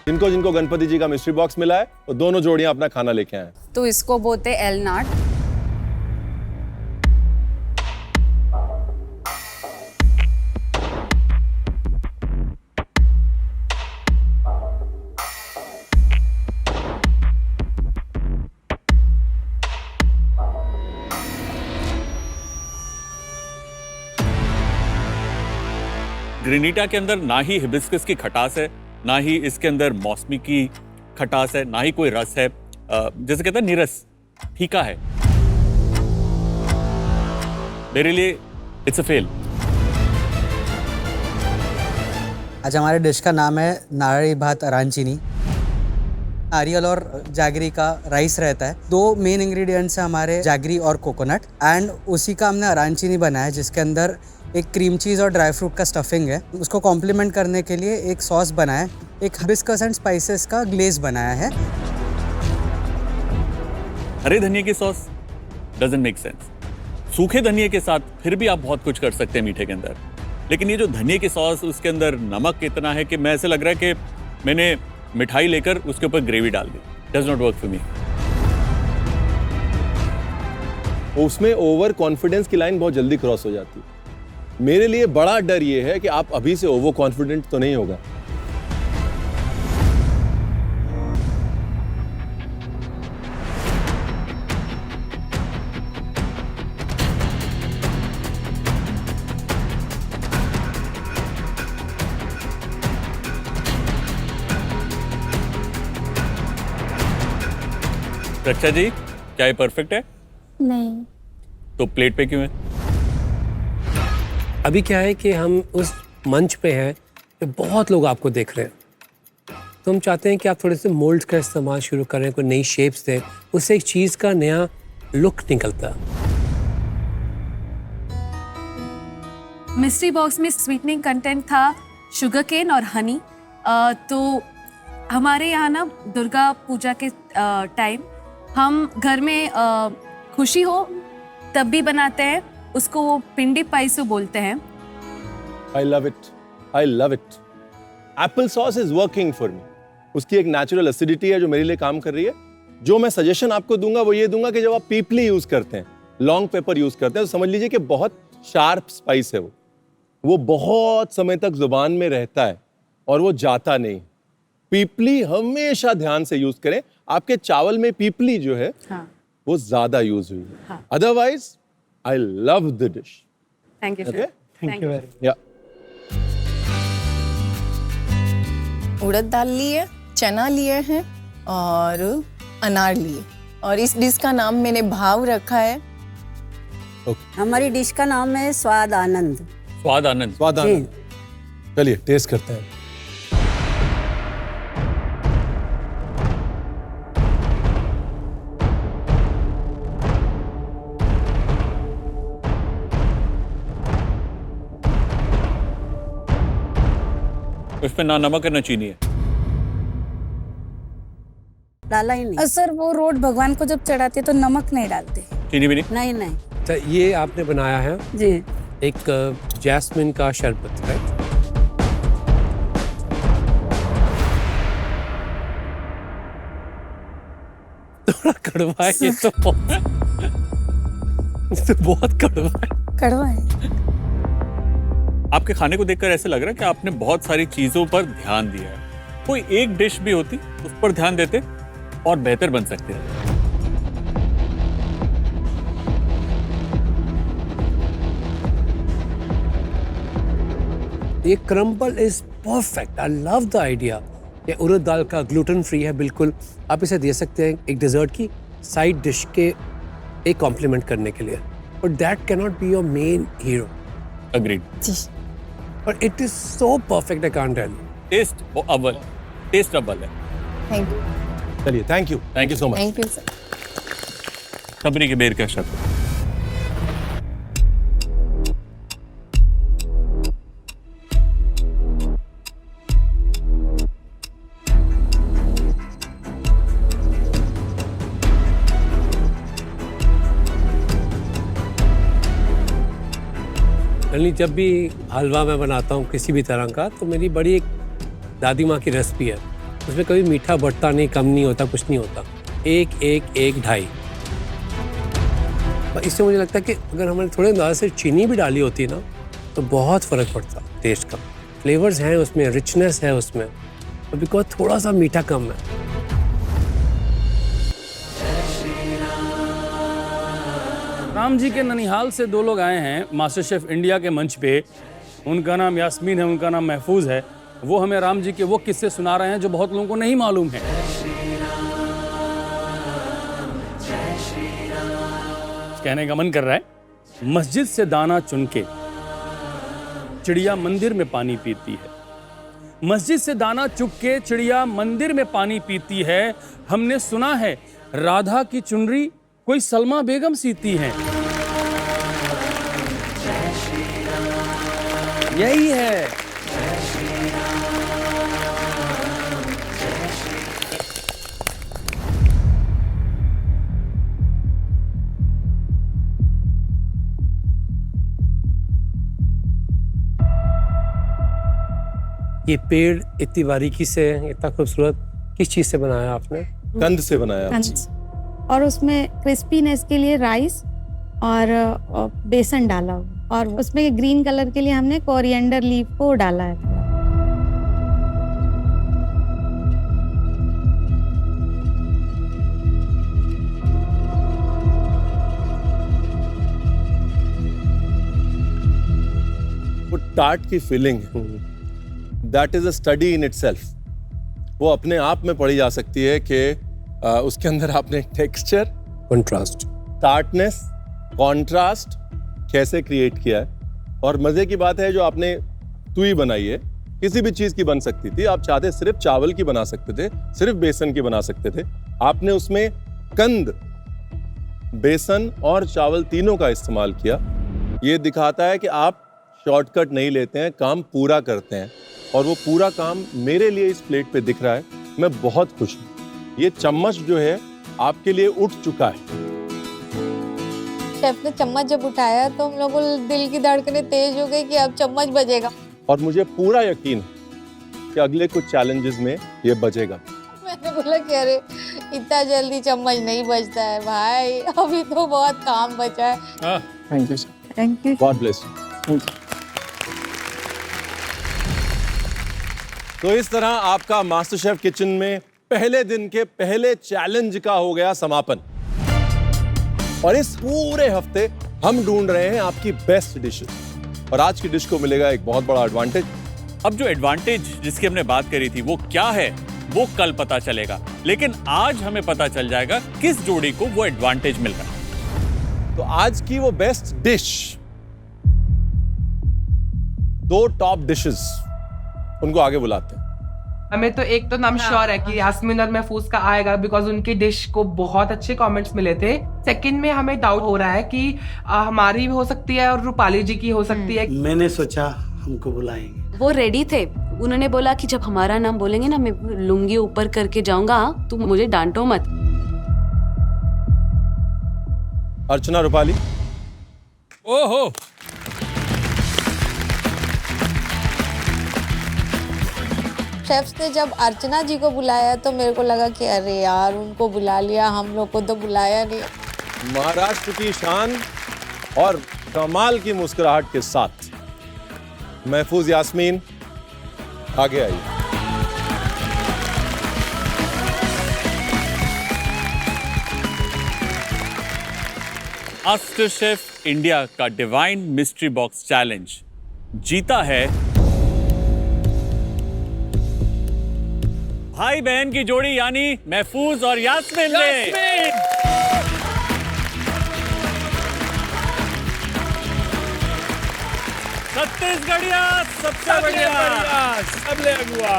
जिनको जिनको गणपति जी का मिस्ट्री बॉक्स मिला है वो दोनों जोड़ियां अपना खाना लेके आए। तो इसको बोलते एल नाट। ग्रेनिटा के अंदर ना ही हिबिस्कस की खटास है, ना ही इसके अंदर मौसमी की खटास है, ना ही कोई रस है। जैसे कहते हैं निरस, फीका है। मेरे लिए इट्स अ फेल। आज हमारे डिश का नाम है नारंगी भात अरांचीनी। नारियल और जैगरी का राइस रहता है। दो मेन इंग्रेडिएंट्स है हमारे, जैगरी और कोकोनट, एंड उसी का हमने अरांचीनी बनाया है जिसके अंदर एक क्रीम चीज़ और ड्राई फ्रूट का स्टफिंग है। उसको कॉम्प्लीमेंट करने के लिए एक सॉस बनाया है, एक हिबिस्कस एंड स्पाइसेस का ग्लेज बनाया है। हरे धनिया की सॉस डजंट मेक सेंस। सूखे धनिया के साथ फिर भी आप बहुत कुछ कर सकते हैं मीठे के अंदर, लेकिन ये जो धनिया की सॉस, उसके अंदर नमक इतना है कि मैं ऐसे लग रहा है कि मैंने मिठाई लेकर उसके ऊपर ग्रेवी डाल दी। Does not work for me. उसमें ओवर कॉन्फिडेंस की लाइन बहुत जल्दी क्रॉस हो जाती है। मेरे लिए बड़ा डर ये है कि आप अभी से ओवर कॉन्फिडेंट तो नहीं होगा। रक्षा जी, क्या ये परफेक्ट है? नहीं। तो प्लेट पे क्यों है? अभी क्या है कि हम उस मंच पे हैं कि बहुत लोग आपको देख रहे हैं, तो हम चाहते हैं कि आप थोड़े से मोल्ड्स का इस्तेमाल शुरू करें, कोई नई शेप्स दें, उससे एक चीज़ का नया लुक निकलता है। मिस्ट्री बॉक्स में स्वीटनिंग कंटेंट था शुगर केन और हनी। तो हमारे यहाँ ना दुर्गा पूजा के टाइम हम घर में खुशी हो तब भी बनाते हैं, उसको वो पिंडी पाइसो बोलते हैं। I love it. I love it. Apple sauce is working for me. उसकी एक नेचुरल एसिडिटी है जो मेरे लिए काम कर रही है। जो मैं सजेशन आपको दूंगा वो ये दूंगा कि जब आप पीपली यूज करते हैं, लॉन्ग पेपर यूज करते हैं, तो समझ लीजिए कि बहुत शार्प स्पाइस है वो बहुत समय तक जुबान में रहता है और वो जाता नहीं। पीपली हमेशा ध्यान से यूज करें। आपके चावल में पीपली जो है वो ज्यादा यूज हुई है। Otherwise I love the dish. Thank you Okay? Thank you very या उड़द दाल लिए, चना लिए हैं और अनार लिए, और इस डिश का नाम मैंने भाव रखा है। हमारी डिश का नाम है स्वाद आनंद। स्वाद आनंद। स्वाद आनंद। चलिए टेस्ट करते हैं। उसमें ना नमक है ना चीनी है। डाला ही नहीं। सर वो रोट भगवान को जब चढ़ाते तो नमक नहीं डालते। चीनी भी नहीं। नहीं नहीं तो ये आपने बनाया है जी। एक जैस्मिन का शरबत, राइट? थोड़ा कड़वा है ये तो। ये तो बहुत कड़वा है। कड़वा है। आपके खाने को देखकर ऐसे लग रहा है कि आपने बहुत सारी चीजों पर ध्यान दिया है। कोई एक डिश भी होती उस पर ध्यान देते और बेहतर बन सकते हैं। ये crumble is perfect. I love the idea. ये उड़द दाल का ग्लूटेन फ्री है बिल्कुल। आप इसे दे सकते हैं एक डिजर्ट की साइड डिश के एक कॉम्प्लीमेंट करने के लिए, but that can not be your main hero. Agreed. But it is so perfect, I can't tell you. Taste वो अव्वल, टेस्ट अव्वल है। Thank you. चलिए thank you so much. Thank you sir. Company के बेर का शब्द। जब भी हलवा मैं बनाता हूँ किसी भी तरह का, तो मेरी बड़ी एक दादी माँ की रेसिपी है उसमें कभी मीठा बढ़ता नहीं, कम नहीं होता, कुछ नहीं होता। 1 1 1 2.5। इससे मुझे लगता है कि अगर हमने थोड़े अंदाज से चीनी भी डाली होती ना तो बहुत फ़र्क पड़ता टेस्ट का। फ्लेवर्स हैं उसमें, रिचनेस है उसमें, और बिकॉज थोड़ा सा मीठा कम है। राम जी के ननिहाल से 2 लोग आए हैं मास्टर शेफ इंडिया के मंच पे। उनका नाम यास्मीन है, उनका नाम महफूज है। वो हमें राम जी के वो किस्से सुना रहे हैं जो बहुत लोगों को नहीं मालूम है। कहने का मन कर रहा है, मस्जिद से दाना चुन के चिड़िया मंदिर में पानी पीती है। मस्जिद से दाना चुग के चिड़िया मंदिर में पानी पीती है। हमने सुना है राधा की चुनरी कोई सलमा बेगम सीती है। यही है। ये पेड़ इतनी बारीकी से, इतना खूबसूरत, किस चीज़ से बनाया आपने? कंद से बनाया। और उसमें क्रिस्पीनेस के लिए राइस और बेसन डाला हुआ, और उसमें ग्रीन कलर के लिए हमने कोरिएंडर लीफ को डाला है। वो टार्ट की फीलिंग है, that is a study in itself. वो अपने आप में पढ़ी जा सकती है कि उसके अंदर आपने टेक्सचर, कंट्रास्ट, टार्टनेस, कॉन्ट्रास्ट कैसे क्रिएट किया है। और मजे की बात है जो आपने तुई बनाई है, किसी भी चीज की बन सकती थी। आप चाहते सिर्फ चावल की बना सकते थे, सिर्फ बेसन की बना सकते थे। आपने उसमें कंद, बेसन और चावल तीनों का इस्तेमाल किया। ये दिखाता है कि आप शॉर्टकट नहीं लेते हैं, काम पूरा करते हैं। और वो पूरा काम मेरे लिए इस प्लेट पे दिख रहा है। मैं बहुत खुश हूँ। ये चम्मच जो है आपके लिए उठ चुका है। शेफ ने चम्मच जब उठाया तो हम लोगों को दिल की धड़कनें तेज हो गई कि अब चम्मच बजेगा। और मुझे पूरा यकीन है कि अगले कुछ चैलेंजेस में ये बजेगा। मैंने बोला कि अरे इतना जल्दी चम्मच नहीं बजता है भाई, अभी तो बहुत काम बचा है। Thank you sir. Thank you. God bless you. तो इस तरह आपका मास्टर शेफ किचन में पहले दिन के पहले चैलेंज का हो गया समापन। और इस पूरे हफ्ते हम ढूंढ रहे हैं आपकी बेस्ट डिशेस, और आज की डिश को मिलेगा एक बहुत बड़ा एडवांटेज। अब जो एडवांटेज जिसकी हमने बात करी थी वो क्या है वो कल पता चलेगा, लेकिन आज हमें पता चल जाएगा किस जोड़ी को वो एडवांटेज मिल रहा है। तो आज की वो बेस्ट डिश, 2 टॉप डिशेस, उनको आगे बुलाते हैं। हमें तो एक तो नाम श्योर है कि यास्मीन और महफूज का आएगा, बिकॉज उनकी डिश को बहुत अच्छे कमेंट्स मिले थे। सेकंड में हमें डाउट हो रहा है कि हमारी भी हो सकती है और रूपाली जी की हो सकती है। मैंने सोचा हमको बुलाएंगे। वो रेडी थे, उन्होंने बोला कि जब हमारा नाम बोलेंगे ना मैं लुंगी ऊपर करके जाऊंगा, तुम मुझे डांटो मत। अर्चना, रूपाली। ओहो, शेफ्स ने जब अर्चना जी को बुलाया तो मेरे को लगा कि अरे यार उनको बुला लिया, हम लोग को तो बुलाया नहीं। महाराष्ट्र की शान और कमाल की मुस्कुराहट के साथ महफूज यास्मीन आगे आई। मास्टर शेफ इंडिया का डिवाइन मिस्ट्री बॉक्स चैलेंज जीता है भाई बहन की जोड़ी यानी महफूज और यास्मीन ने। छत्तीसगढ़िया सबसे बढ़िया, सबले अगुआ।